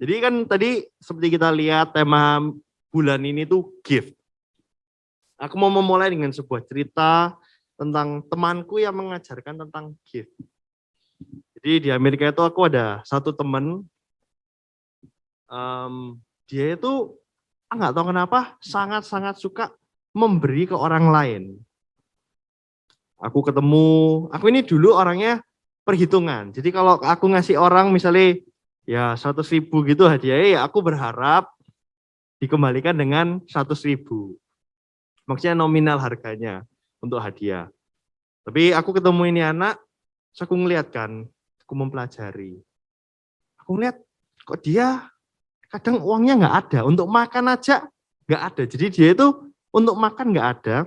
Jadi kan tadi seperti kita lihat tema bulan ini tuh gift. Aku mau memulai dengan sebuah cerita tentang temanku yang mengajarkan tentang gift. Jadi di Amerika itu aku ada satu teman, dia itu nggak tahu kenapa sangat-sangat suka memberi ke orang lain. Aku ini dulu orangnya perhitungan. Jadi kalau aku ngasih orang misalnya ya 100.000 gitu hadiahnya, ya aku berharap dikembalikan dengan 100.000. Maksudnya nominal harganya untuk hadiah. Tapi aku ketemu ini anak, terus aku ngeliat kan, aku mempelajari. Aku ngeliat kok dia kadang uangnya nggak ada, untuk makan aja nggak ada. Jadi dia itu untuk makan nggak ada,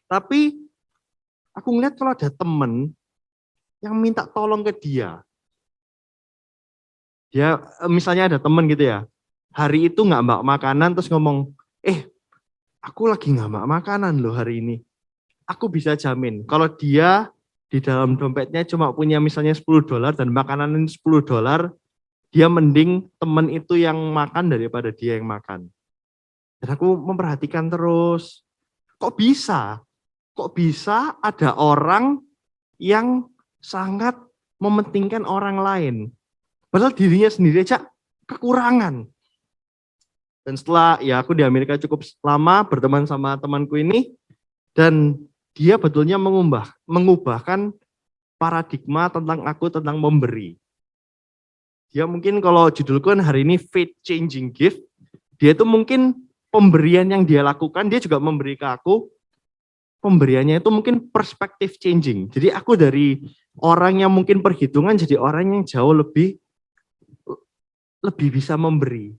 tapi aku ngeliat kalau ada temen yang minta tolong ke dia. Dia misalnya ada temen gitu ya, hari itu nggak bawa makanan terus ngomong, aku lagi nggak bawa makanan loh hari ini. Aku bisa jamin kalau dia di dalam dompetnya cuma punya misalnya $10 dan makanan $10, dia mending temen itu yang makan daripada dia yang makan. Dan aku memperhatikan terus, kok bisa? Kok bisa ada orang yang sangat mementingkan orang lain? Padahal dirinya sendiri aja kekurangan. Dan setelah ya aku di Amerika cukup lama berteman sama temanku ini, dan dia betulnya mengubahkan paradigma tentang aku tentang memberi. Dia mungkin kalau judulku kan hari ini Faith Changing Gift, dia itu mungkin pemberian yang dia lakukan, dia juga memberi ke aku, pemberiannya itu mungkin perspektif changing. Jadi aku dari orang yang mungkin perhitungan jadi orang yang jauh lebih bisa memberi.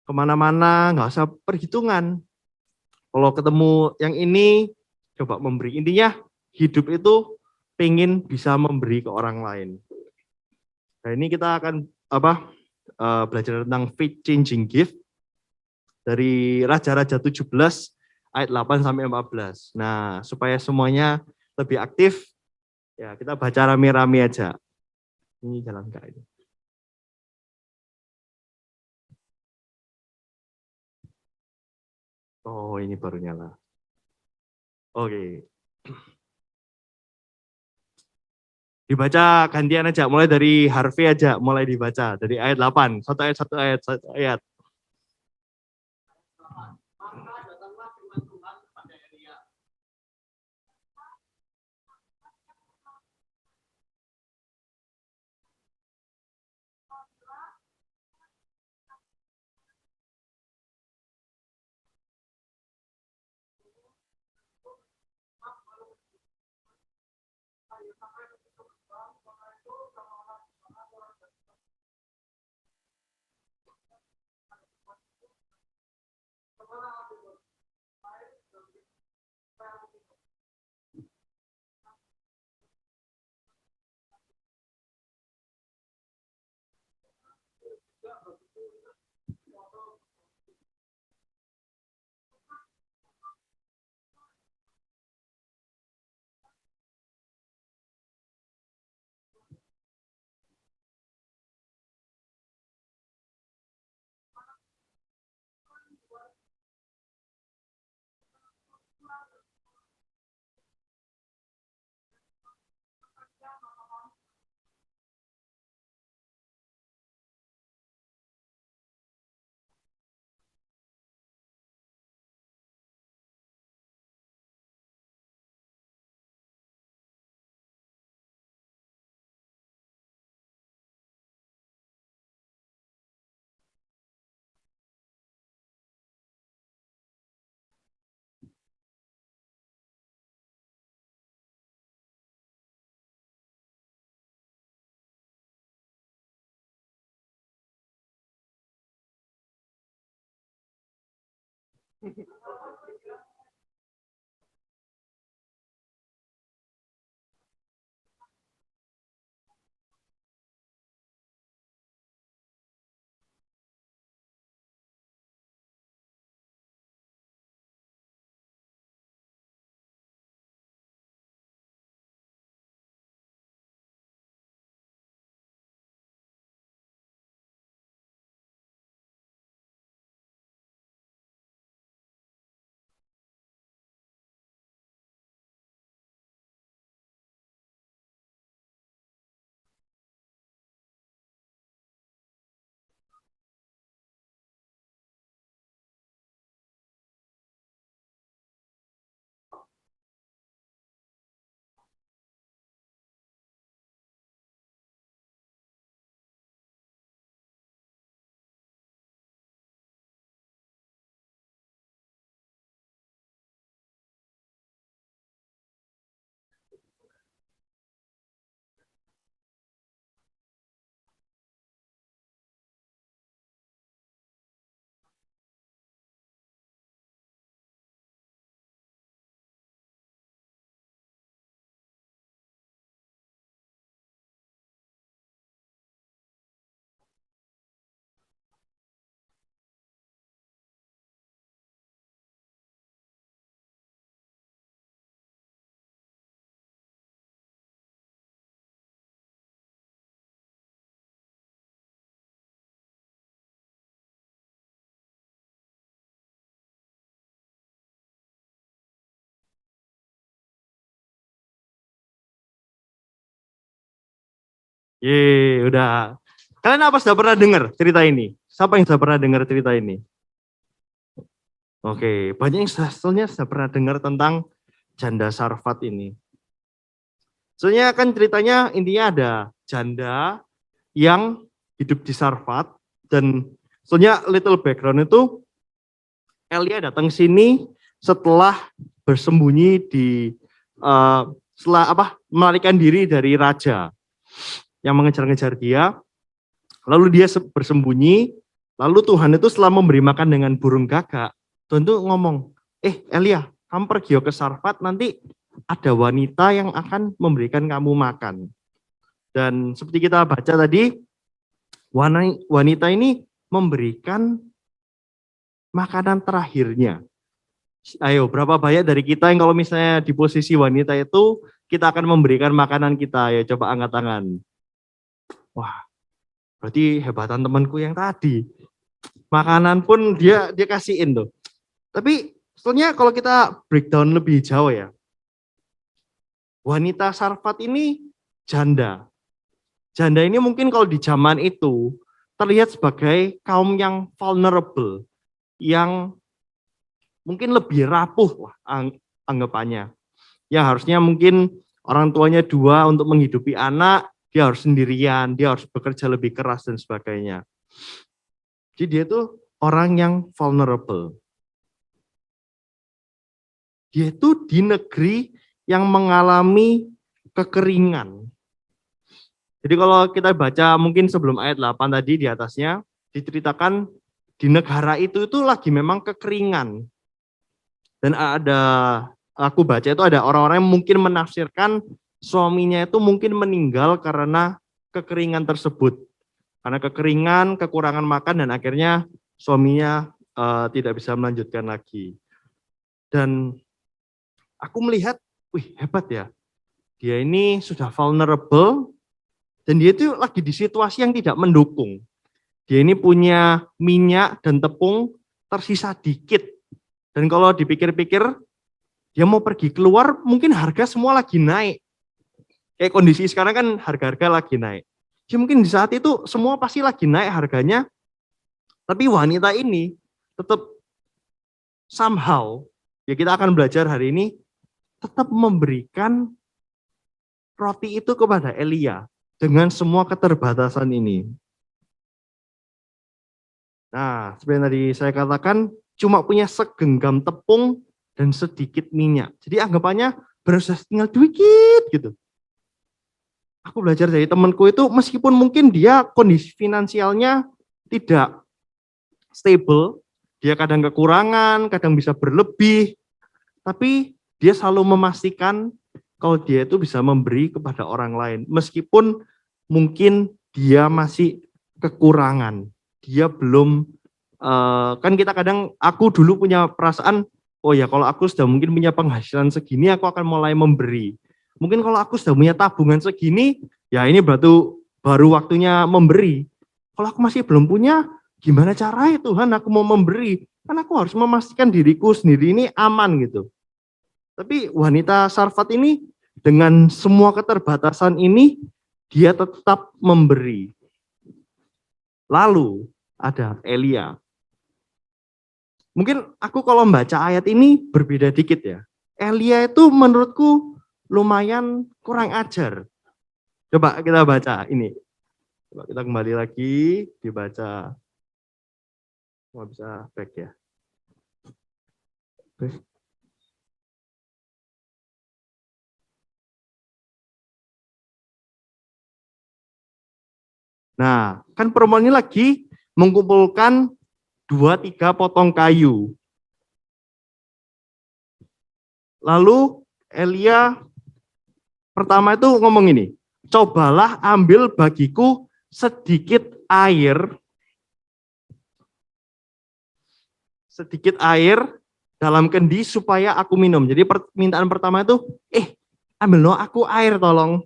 Kemana-mana nggak usah perhitungan. Kalau ketemu yang ini, coba memberi. Intinya hidup itu pengen bisa memberi ke orang lain. Nah ini kita akan belajar tentang faith changing gift dari Raja-Raja 17 ayat 8 sampai 14. Nah, supaya semuanya lebih aktif, ya kita baca rame-rame aja. Ini jalan kak ini. Oh, ini baru nyala. Oke. Dibaca gantian aja, mulai dari Harvey aja, mulai dibaca dari ayat 8, satu ayat, satu ayat. Udah. Kalian apa sudah pernah dengar cerita ini? Siapa yang sudah pernah dengar cerita ini? Oke, banyak yang sudah pernah dengar tentang janda Sarfat ini. Soalnya kan ceritanya intinya ada janda yang hidup di Sarfat, dan soalnya little background itu Elia datang sini setelah bersembunyi di setelah melarikan diri dari raja yang mengejar-ngejar dia. Lalu dia bersembunyi, lalu Tuhan itu setelah memberi makan dengan burung gagak, Tuhan itu ngomong, Elia, kamu pergi ke Sarfat, nanti ada wanita yang akan memberikan kamu makan. Dan seperti kita baca tadi, wanita ini memberikan makanan terakhirnya. Ayo, berapa banyak dari kita yang kalau misalnya di posisi wanita itu, kita akan memberikan makanan kita? Ya, coba angkat tangan. Wah, berarti hebatan temanku yang tadi. Makanan pun dia kasihin tuh. Tapi sebetulnya kalau kita breakdown lebih jauh ya, wanita Sarfat ini janda. Janda ini mungkin kalau di zaman itu terlihat sebagai kaum yang vulnerable, yang mungkin lebih rapuh anggapannya. Yang harusnya mungkin orang tuanya dua untuk menghidupi anak, dia harus sendirian, dia harus bekerja lebih keras dan sebagainya. Jadi dia tuh orang yang vulnerable. Dia itu di negeri yang mengalami kekeringan. Jadi kalau kita baca mungkin sebelum ayat 8 tadi di atasnya, diceritakan di negara itu lagi memang kekeringan. Dan aku baca itu ada orang-orang yang mungkin menafsirkan suaminya itu mungkin meninggal karena kekeringan tersebut. Karena kekeringan, kekurangan makan, dan akhirnya suaminya tidak bisa melanjutkan lagi. Dan aku melihat, wih hebat ya, dia ini sudah vulnerable, dan dia itu lagi di situasi yang tidak mendukung. Dia ini punya minyak dan tepung tersisa dikit. Dan kalau dipikir-pikir, dia mau pergi keluar, mungkin harga semua lagi naik. Kayak kondisi sekarang kan harga-harga lagi naik. Jadi mungkin di saat itu semua pasti lagi naik harganya. Tapi wanita ini tetap somehow, ya kita akan belajar hari ini, tetap memberikan roti itu kepada Elia. Dengan semua keterbatasan ini. Nah, seperti yang tadi saya katakan, cuma punya segenggam tepung dan sedikit minyak. Jadi anggapannya berusaha tinggal dikit gitu. Aku belajar dari temanku itu, meskipun mungkin dia kondisi finansialnya tidak stable, dia kadang kekurangan, kadang bisa berlebih, tapi dia selalu memastikan kalau dia itu bisa memberi kepada orang lain. Meskipun mungkin dia masih kekurangan, dia belum, kan kita kadang, aku dulu punya perasaan, oh ya kalau aku sudah mungkin punya penghasilan segini, aku akan mulai memberi. Mungkin kalau aku sudah punya tabungan segini, ya ini berarti baru waktunya memberi. Kalau aku masih belum punya, gimana caranya Tuhan aku mau memberi? Kan aku harus memastikan diriku sendiri ini aman gitu. Tapi wanita Sarfat ini dengan semua keterbatasan ini, dia tetap memberi. Lalu ada Elia. Mungkin aku kalau membaca ayat ini berbeda dikit ya. Elia itu menurutku lumayan kurang ajar. Coba kita baca ini. Coba kita kembali lagi dibaca. Mau bisa back ya. Oke. Nah, kan perempuan ini lagi mengumpulkan 2-3 potong kayu. Lalu Elia pertama itu ngomong ini, cobalah ambil bagiku sedikit air dalam kendi supaya aku minum. Jadi permintaan pertama itu, ambil no aku air tolong.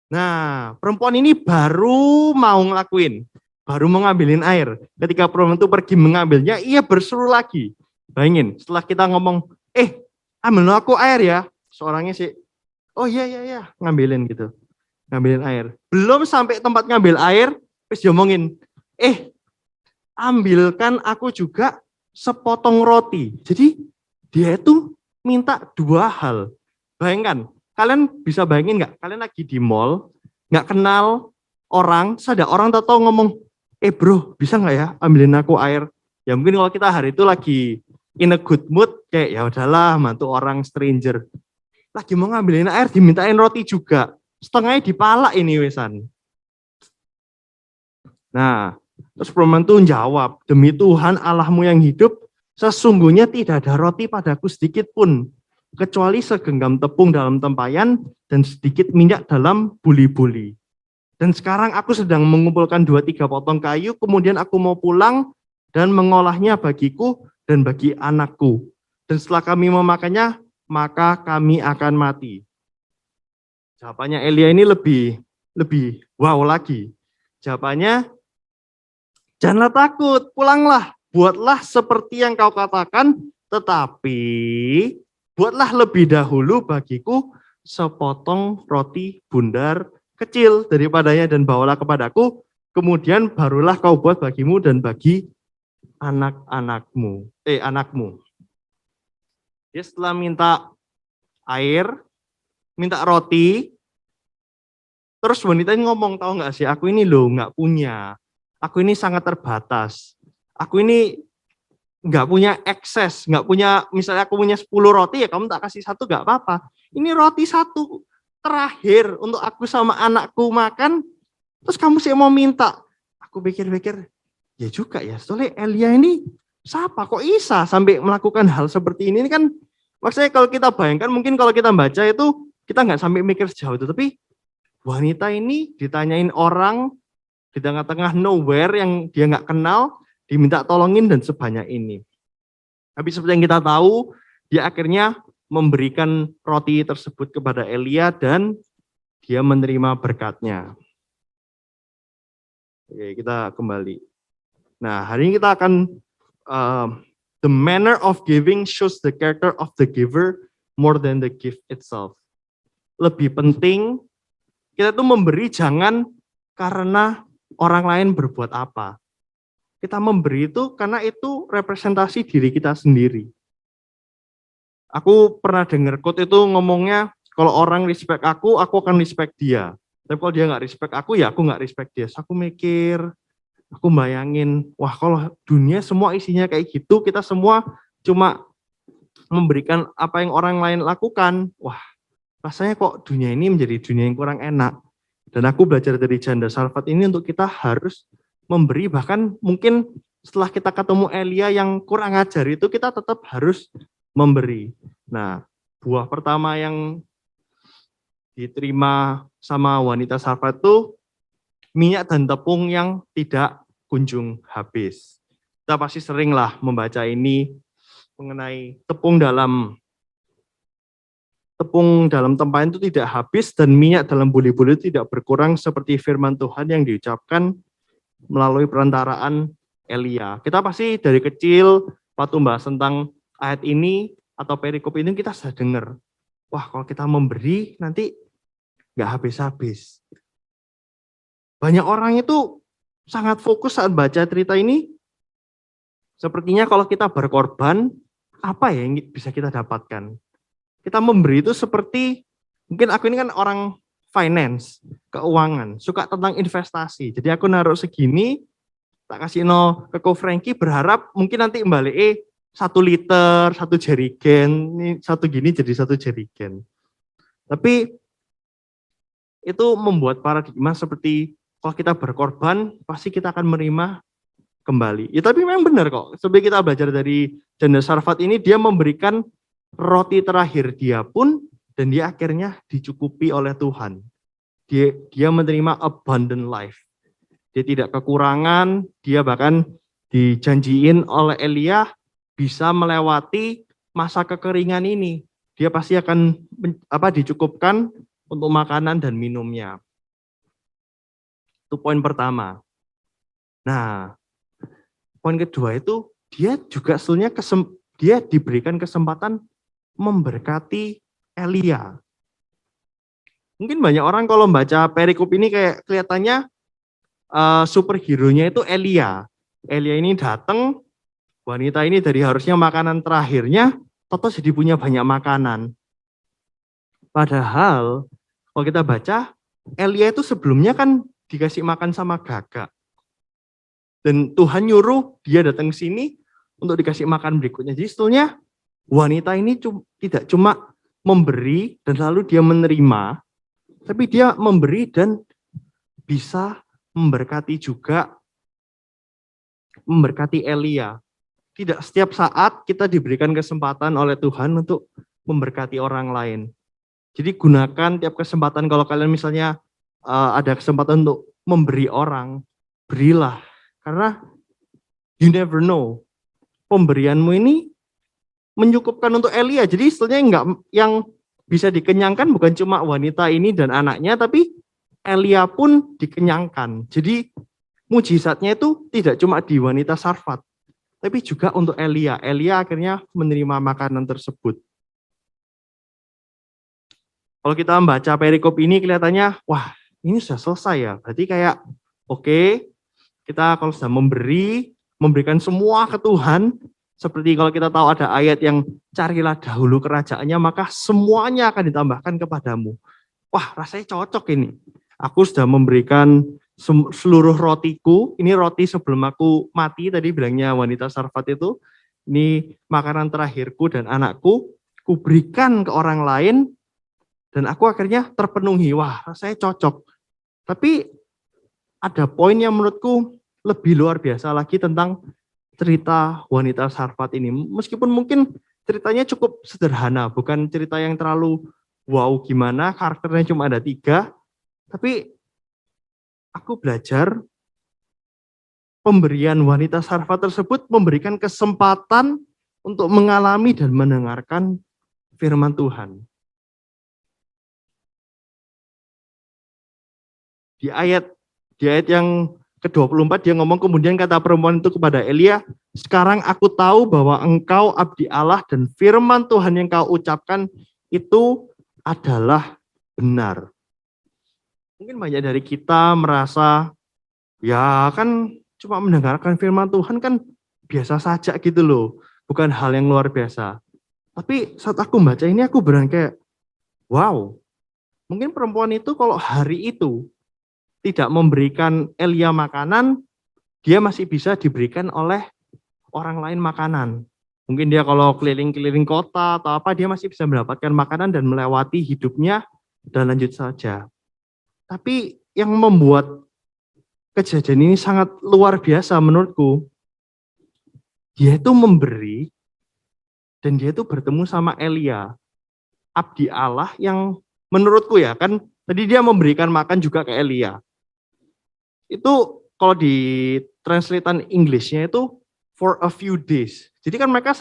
Nah, perempuan ini baru mau ngelakuin, baru mau ngambilin air. Ketika perempuan itu pergi mengambilnya, ia berseru lagi. Bayangin, setelah kita ngomong, ambil no aku air ya, seorangnya sih, oh iya, ngambilin gitu. ngambilin air. Belum sampai tempat ngambil air, terus diomongin, ambilkan aku juga sepotong roti. Jadi dia itu minta dua hal. Bayangkan, kalian bisa bayangin nggak? Kalian lagi di mall, nggak kenal orang, ada orang tahu ngomong, bro, bisa nggak ya ambilin aku air? Ya mungkin kalau kita hari itu lagi in a good mood, kayak ya udahlah, mantu orang stranger. Lagi mau ngambilin air, dimintain roti juga. Setengahnya dipalak ini wesan. Nah, terus perempuan itu jawab, demi Tuhan Allahmu yang hidup, sesungguhnya tidak ada roti padaku sedikit pun, kecuali segenggam tepung dalam tempayan dan sedikit minyak dalam buli-buli. Dan sekarang aku sedang mengumpulkan 2-3 potong kayu, kemudian aku mau pulang dan mengolahnya bagiku dan bagi anakku. Dan setelah kami memakannya, maka kami akan mati. Jawabannya Elia ini lebih wow lagi. Jawabannya, janganlah takut, pulanglah, buatlah seperti yang kau katakan, tetapi buatlah lebih dahulu bagiku sepotong roti bundar kecil daripadanya dan bawalah kepadaku, kemudian barulah kau buat bagimu dan bagi anakmu. Dia setelah minta air, minta roti, terus wanita ini ngomong, tahu nggak sih, aku ini loh nggak punya. Aku ini sangat terbatas. Aku ini nggak punya ekses, nggak punya, misalnya aku punya 10 roti, ya kamu tak kasih satu nggak apa-apa. Ini roti satu terakhir untuk aku sama anakku makan, terus kamu sih mau minta. Aku pikir-pikir, ya juga ya, soalnya Elia ini siapa kok Isa sampai melakukan hal seperti ini kan, maksudnya kalau kita bayangkan, mungkin kalau kita baca itu, kita nggak sampai mikir sejauh itu, tapi wanita ini ditanyain orang, di tengah-tengah nowhere yang dia nggak kenal, diminta tolongin dan sebanyak ini. Tapi seperti yang kita tahu, dia akhirnya memberikan roti tersebut kepada Elia dan dia menerima berkatnya. Oke, kita kembali. Nah, hari ini kita akan the manner of giving shows the character of the giver more than the gift itself. Lebih penting kita tuh memberi jangan karena orang lain berbuat apa. Kita memberi itu karena itu representasi diri kita sendiri. Aku pernah dengar quote itu ngomongnya, kalau orang respect aku akan respect dia. Tapi kalau dia nggak respect aku, ya aku nggak respect dia. So, aku mikir, aku bayangin, wah kalau dunia semua isinya kayak gitu, kita semua cuma memberikan apa yang orang lain lakukan, wah rasanya kok dunia ini menjadi dunia yang kurang enak. Dan aku belajar dari Janda Sarfat ini untuk kita harus memberi, bahkan mungkin setelah kita ketemu Elia yang kurang ajar itu, kita tetap harus memberi. Nah, buah pertama yang diterima sama wanita Sarfat itu minyak dan tepung yang tidak kunjung habis. Kita pasti sering lah membaca ini mengenai tepung dalam tempayan itu tidak habis dan minyak dalam buli-buli tidak berkurang seperti firman Tuhan yang diucapkan melalui perantaraan Elia. Kita pasti dari kecil waktu bahas tentang ayat ini atau perikop ini kita sudah dengar. Wah, kalau kita memberi nanti nggak habis-habis. Banyak orang itu sangat fokus saat baca cerita ini. Sepertinya kalau kita berkorban, apa ya yang bisa kita dapatkan? Kita memberi itu seperti, mungkin aku ini kan orang finance, keuangan, suka tentang investasi. Jadi aku naruh segini, tak kasih ke Ko Frankie, berharap mungkin nanti kembali 1 liter, 1 jerigen, ini satu gini jadi 1 jerigen. Tapi itu membuat paradigma seperti kalau kita berkorban, pasti kita akan menerima kembali. Ya tapi memang benar kok, seperti kita belajar dari Janda Sarfat ini, dia memberikan roti terakhir dia pun, dan dia akhirnya dicukupi oleh Tuhan. Dia menerima abundant life. Dia tidak kekurangan, dia bahkan dijanjiin oleh Elia bisa melewati masa kekeringan ini. Dia pasti akan dicukupkan untuk makanan dan minumnya. Itu poin pertama. Nah, poin kedua itu dia juga sebenarnya dia diberikan kesempatan memberkati Elia. Mungkin banyak orang kalau membaca perikop ini kayak kelihatannya superhero-nya itu Elia. Elia ini datang, wanita ini dari harusnya makanan terakhirnya, toto jadi punya banyak makanan. Padahal kalau kita baca, Elia itu sebelumnya kan dikasih makan sama gagak. Dan Tuhan nyuruh dia datang ke sini untuk dikasih makan berikutnya. Jadi sebetulnya wanita ini tidak cuma memberi dan lalu dia menerima, tapi dia memberi dan bisa memberkati juga, memberkati Elia. Tidak setiap saat kita diberikan kesempatan oleh Tuhan untuk memberkati orang lain. Jadi gunakan tiap kesempatan kalau kalian misalnya ada kesempatan untuk memberi orang, berilah. Karena you never know, pemberianmu ini menyukupkan untuk Elia. Jadi istilahnya enggak yang bisa dikenyangkan bukan cuma wanita ini dan anaknya, tapi Elia pun dikenyangkan. Jadi mujizatnya itu tidak cuma di wanita Sarfat, tapi juga untuk Elia. Elia akhirnya menerima makanan tersebut. Kalau kita membaca perikop ini kelihatannya, wah ini sudah selesai ya. Berarti kayak, oke, kita kalau sudah memberikan semua ke Tuhan, seperti kalau kita tahu ada ayat yang carilah dahulu kerajaannya, maka semuanya akan ditambahkan kepadamu. Wah rasanya cocok ini. Aku sudah memberikan seluruh rotiku, ini roti sebelum aku mati, tadi bilangnya wanita Sarfat itu, ini makanan terakhirku dan anakku, kuberikan ke orang lain, dan aku akhirnya terpenuhi. Wah, rasanya cocok. Tapi ada poin yang menurutku lebih luar biasa lagi tentang cerita wanita Sarfat ini. Meskipun mungkin ceritanya cukup sederhana, bukan cerita yang terlalu wow gimana, karakternya cuma ada 3, tapi aku belajar pemberian wanita Sarfat tersebut memberikan kesempatan untuk mengalami dan mendengarkan firman Tuhan. Di ayat yang ke-24 dia ngomong, kemudian kata perempuan itu kepada Elia, sekarang aku tahu bahwa engkau abdi Allah dan firman Tuhan yang kau ucapkan itu adalah benar. Mungkin banyak dari kita merasa, ya kan cuma mendengarkan firman Tuhan kan biasa saja gitu loh, bukan hal yang luar biasa. Tapi saat aku baca ini aku beran kayak, wow, mungkin perempuan itu kalau hari itu tidak memberikan Elia makanan, dia masih bisa diberikan oleh orang lain makanan. Mungkin dia kalau keliling-keliling kota atau apa, dia masih bisa mendapatkan makanan dan melewati hidupnya dan lanjut saja. Tapi yang membuat kejadian ini sangat luar biasa menurutku, dia itu memberi dan dia itu bertemu sama Elia, abdi Allah yang menurutku ya, kan tadi dia memberikan makan juga ke Elia. Itu kalau di translatean English-nya itu for a few days. Jadi kan mereka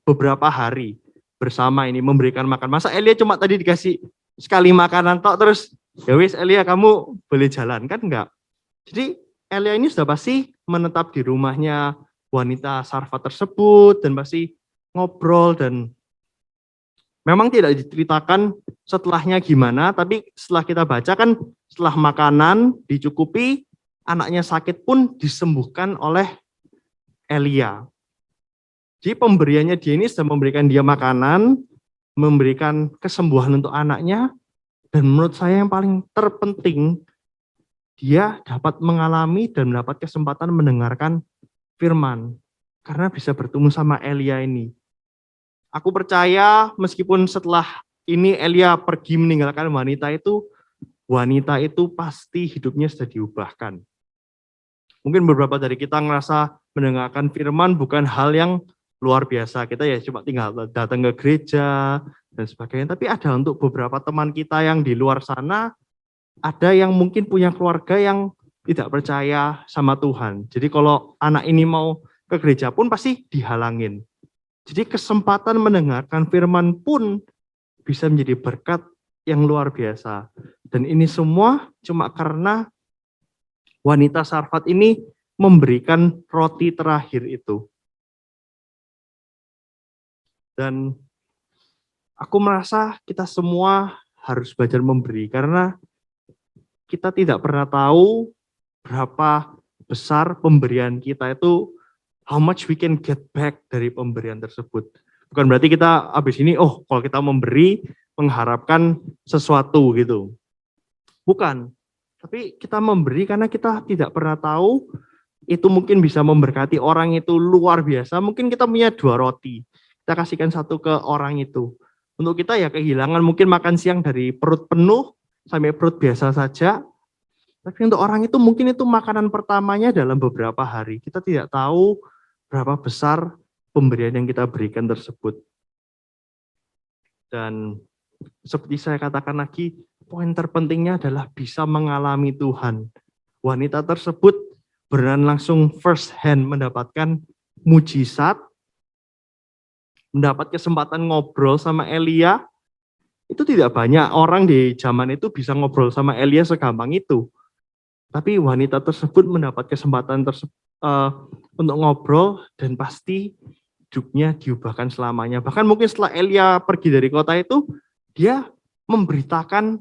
beberapa hari bersama ini memberikan makan. Masa Elia cuma tadi dikasih sekali makanan tok terus ya wis Elia kamu boleh jalan, kan enggak. Jadi Elia ini sudah pasti menetap di rumahnya wanita Sarfat tersebut dan pasti ngobrol, dan memang tidak diceritakan setelahnya gimana, tapi setelah kita baca kan setelah makanan dicukupi, anaknya sakit pun disembuhkan oleh Elia. Jadi pemberiannya dia ini sudah memberikan dia makanan, memberikan kesembuhan untuk anaknya, dan menurut saya yang paling terpenting, dia dapat mengalami dan mendapat kesempatan mendengarkan firman, karena bisa bertemu sama Elia ini. Aku percaya meskipun setelah ini Elia pergi meninggalkan wanita itu pasti hidupnya sudah diubahkan. Mungkin beberapa dari kita ngerasa mendengarkan firman bukan hal yang luar biasa. Kita ya cuma tinggal datang ke gereja dan sebagainya. Tapi ada untuk beberapa teman kita yang di luar sana, ada yang mungkin punya keluarga yang tidak percaya sama Tuhan. Jadi kalau anak ini mau ke gereja pun pasti dihalangin. Jadi kesempatan mendengarkan firman pun bisa menjadi berkat yang luar biasa. Dan ini semua cuma karena wanita Sarfat ini memberikan roti terakhir itu. Dan aku merasa kita semua harus belajar memberi karena kita tidak pernah tahu berapa besar pemberian kita itu, how much we can get back dari pemberian tersebut. Bukan berarti kita habis ini, kalau kita memberi mengharapkan sesuatu gitu. Bukan. Tapi kita memberi karena kita tidak pernah tahu itu mungkin bisa memberkati orang itu luar biasa. Mungkin kita punya 2 roti, kita kasihkan 1 ke orang itu. Untuk kita ya kehilangan mungkin makan siang dari perut penuh sampai perut biasa saja. Tapi untuk orang itu mungkin itu makanan pertamanya dalam beberapa hari. Kita tidak tahu berapa besar pemberian yang kita berikan tersebut. Dan seperti saya katakan lagi, poin terpentingnya adalah bisa mengalami Tuhan. Wanita tersebut beneran langsung first hand mendapatkan mujizat, mendapat kesempatan ngobrol sama Elia. Itu tidak banyak orang di zaman itu bisa ngobrol sama Elia segampang itu. Tapi wanita tersebut mendapat kesempatan untuk ngobrol dan pasti hidupnya diubahkan selamanya. Bahkan mungkin setelah Elia pergi dari kota itu, dia memberitakan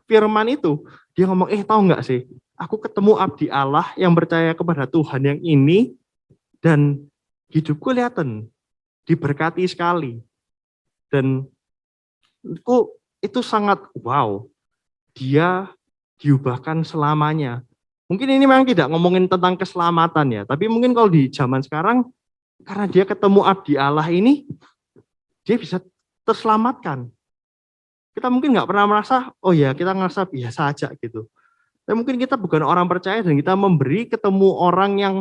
firman itu. Dia ngomong, tahu nggak sih, aku ketemu abdi Allah yang percaya kepada Tuhan yang ini, dan hidupku kelihatan diberkati sekali. Dan itu sangat wow, dia diubahkan selamanya. Mungkin ini memang tidak ngomongin tentang keselamatan ya, tapi mungkin kalau di zaman sekarang, karena dia ketemu abdi Allah ini, dia bisa terselamatkan. Kita mungkin nggak pernah merasa, kita ngerasa biasa aja gitu. Tapi mungkin kita bukan orang percaya dan kita memberi ketemu orang yang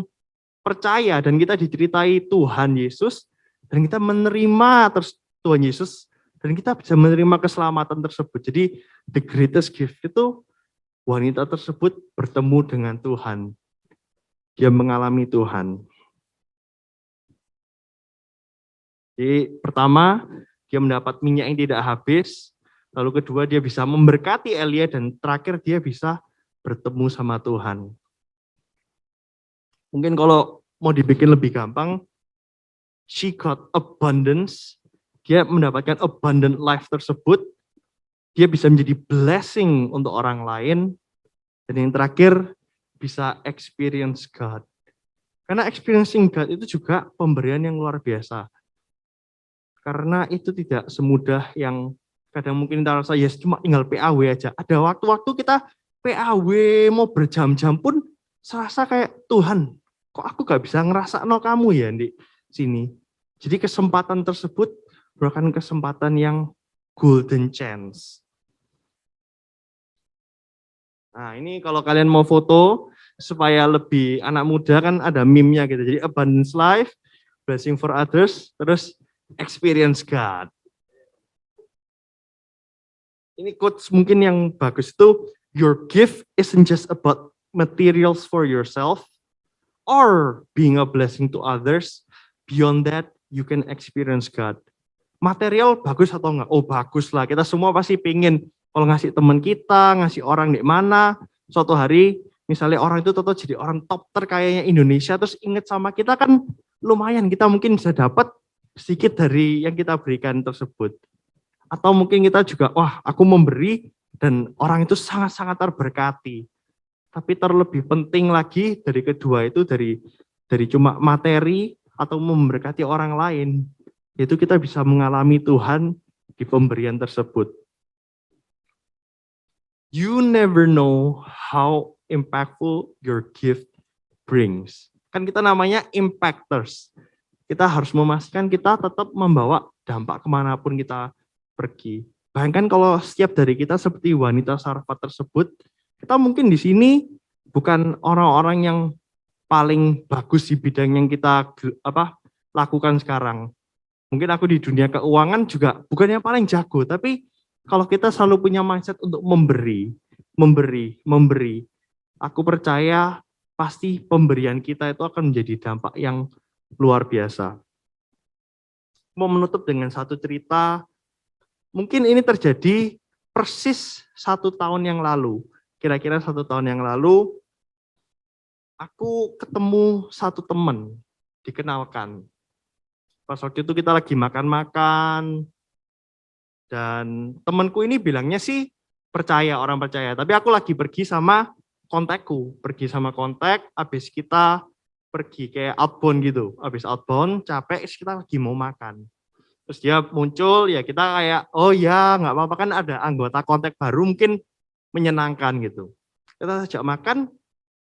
percaya dan kita diceritai Tuhan Yesus dan kita menerima Tuhan Yesus dan kita bisa menerima keselamatan tersebut. Jadi the greatest gift itu wanita tersebut bertemu dengan Tuhan. Dia mengalami Tuhan. Jadi pertama, dia mendapat minyak yang tidak habis. Lalu kedua, dia bisa memberkati Elia. Dan terakhir, dia bisa bertemu sama Tuhan. Mungkin kalau mau dibikin lebih gampang, she got abundance. Dia mendapatkan abundant life tersebut. Dia bisa menjadi blessing untuk orang lain. Dan yang terakhir, bisa experience God. Karena experiencing God itu juga pemberian yang luar biasa. Karena itu tidak semudah yang kadang mungkin kita rasa, cuma tinggal PAW aja. Ada waktu-waktu kita PAW mau berjam-jam pun serasa kayak, Tuhan, kok aku gak bisa ngerasa kamu ya di sini. Jadi kesempatan tersebut merupakan kesempatan yang golden chance. Nah, ini kalau kalian mau foto supaya lebih anak muda kan ada meme-nya gitu. Jadi abundance life, blessing for others, terus experience God. Ini quotes mungkin yang bagus itu, your gift isn't just about materials for yourself or being a blessing to others. Beyond that, you can experience God. Material bagus atau enggak? Bagus lah. Kita semua pasti pengen kalau ngasih teman kita, ngasih orang di mana, suatu hari misalnya orang itu tetap jadi orang top terkayanya Indonesia, terus inget sama kita kan lumayan, kita mungkin bisa dapat sedikit dari yang kita berikan tersebut. Atau mungkin kita juga, aku memberi dan orang itu sangat-sangat terberkati. Tapi terlebih penting lagi dari kedua itu, dari cuma materi atau memberkati orang lain, yaitu kita bisa mengalami Tuhan di pemberian tersebut. You never know how impactful your gift brings. Kan kita namanya impactors. Kita harus memastikan kita tetap membawa dampak kemanapun kita pergi. Bahkan kalau setiap dari kita seperti wanita Sarfat tersebut, kita mungkin di sini bukan orang-orang yang paling bagus di bidang yang kita lakukan sekarang. Mungkin aku di dunia keuangan juga bukan yang paling jago, tapi kalau kita selalu punya mindset untuk memberi, aku percaya pasti pemberian kita itu akan menjadi dampak yang luar biasa. Mau menutup dengan satu cerita. Mungkin ini terjadi persis 1 tahun yang lalu. Kira-kira 1 tahun yang lalu, aku ketemu satu teman, dikenalkan. Pas waktu itu kita lagi makan-makan, Dan temanku ini bilangnya sih percaya, orang percaya. Tapi aku lagi pergi sama kontakku, pergi sama kontak, habis kita pergi kayak outbound gitu. Habis outbound capek, terus kita lagi mau makan. Terus dia muncul, ya kita kayak, oh ya nggak apa-apa kan ada anggota kontak baru mungkin menyenangkan gitu. Kita ajak makan,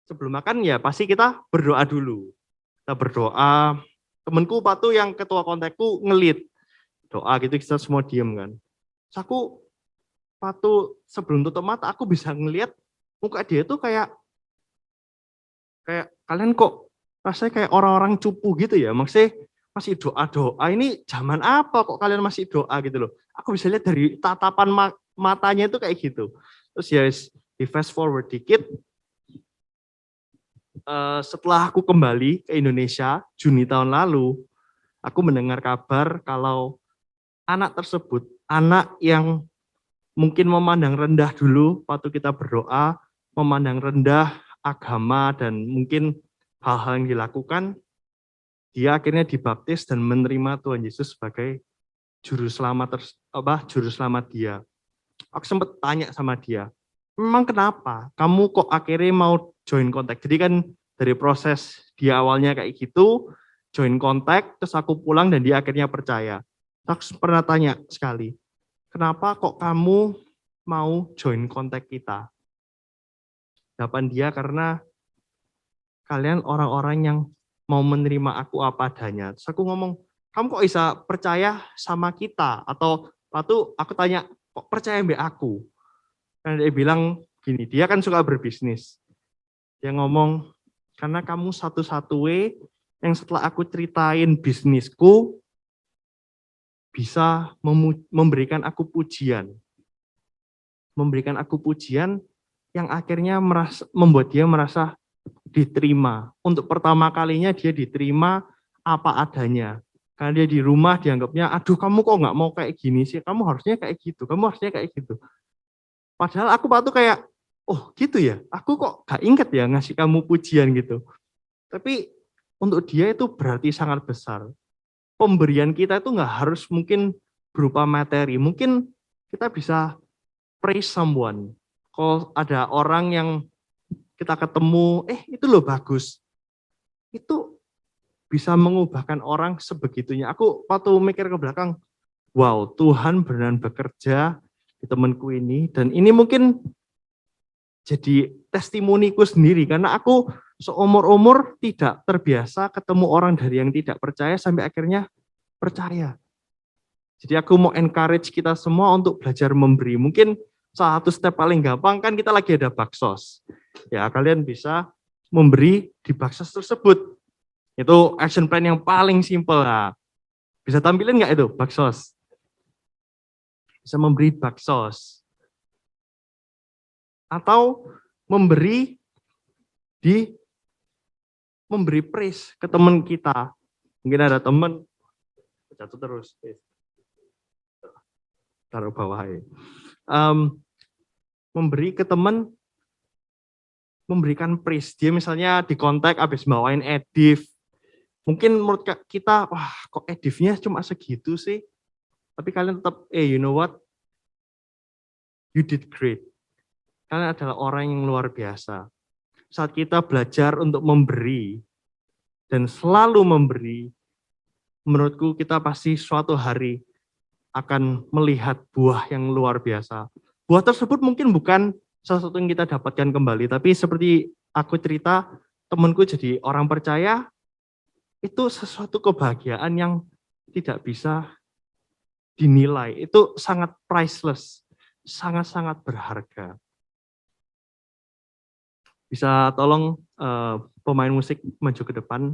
sebelum makan ya pasti kita berdoa dulu. Kita berdoa, temenku Patu yang ketua kontakku ngelit doa gitu, kita semua diem kan. Terus aku Patu sebelum tutup mata aku bisa ngelihat muka dia tuh kayak kayak kalian kok rasanya kayak orang-orang cupu gitu ya, maksudnya masih doa-doa, ini zaman apa kok kalian masih doa gitu loh. Aku bisa lihat dari tatapan matanya itu kayak gitu. Terus ya di fast forward dikit, setelah aku kembali ke Indonesia Juni tahun lalu, aku mendengar kabar kalau anak tersebut, anak yang mungkin memandang rendah dulu waktu kita berdoa, memandang rendah agama dan mungkin hal-hal yang dilakukan, dia akhirnya dibaptis dan menerima Tuhan Yesus sebagai juru selamat juru selamat dia. Aku sempat tanya sama dia, memang kenapa kamu kok akhirnya mau join kontak? Jadi kan dari proses dia awalnya kayak gitu, join kontak, terus aku pulang dan dia akhirnya percaya. Aku pernah tanya sekali, kenapa kok kamu mau join kontak kita? Jawaban dia karena kalian orang-orang yang mau menerima aku apa adanya. Terus aku ngomong, kamu kok bisa percaya sama kita? Atau waktu aku tanya, kok percaya mbak aku? Karena dia bilang gini, dia kan suka berbisnis. Dia ngomong, karena kamu satu-satunya yang setelah aku ceritain bisnisku, bisa memberikan aku pujian. Memberikan aku pujian yang akhirnya membuat dia merasa diterima. Untuk pertama kalinya dia diterima apa adanya. Karena dia di rumah dianggapnya, aduh kamu kok nggak mau kayak gini sih, kamu harusnya kayak gitu, kamu harusnya kayak gitu. Padahal aku tuh kayak, oh gitu ya, aku kok gak inget ya ngasih kamu pujian gitu. Tapi untuk dia itu berarti sangat besar. Pemberian kita itu nggak harus mungkin berupa materi, mungkin kita bisa praise someone. Kalau ada orang yang kita ketemu, itu loh bagus. Itu bisa mengubahkan orang sebegitunya. Aku waktu mikir ke belakang, wow, Tuhan benar bekerja di temanku ini. Dan ini mungkin jadi testimoniku sendiri, karena aku seumur-umur tidak terbiasa ketemu orang dari yang tidak percaya sampai akhirnya percaya. Jadi aku mau encourage kita semua untuk belajar memberi. Mungkin salah satu step paling gampang kan kita lagi ada baksos. Ya, kalian bisa memberi di baksos tersebut. Itu action plan yang paling simple. Nah, bisa tampilin nggak itu baksos? Bisa memberi baksos. Atau memberi memberi praise ke teman kita. Mungkin ada teman jatuh terus. Taruh bawah ya. Memberi ke teman, memberikan praise. Dia misalnya di kontak habis bawain edif. Mungkin menurut kita, wah kok edifnya cuma segitu sih. Tapi kalian tetap, you know what? You did great. Kalian adalah orang yang luar biasa. Saat kita belajar untuk memberi, dan selalu memberi, menurutku kita pasti suatu hari akan melihat buah yang luar biasa. Buah tersebut mungkin bukan sesuatu yang kita dapatkan kembali, tapi seperti aku cerita, temanku jadi orang percaya, itu sesuatu kebahagiaan yang tidak bisa dinilai. Itu sangat priceless, sangat-sangat berharga. Bisa tolong pemain musik maju ke depan.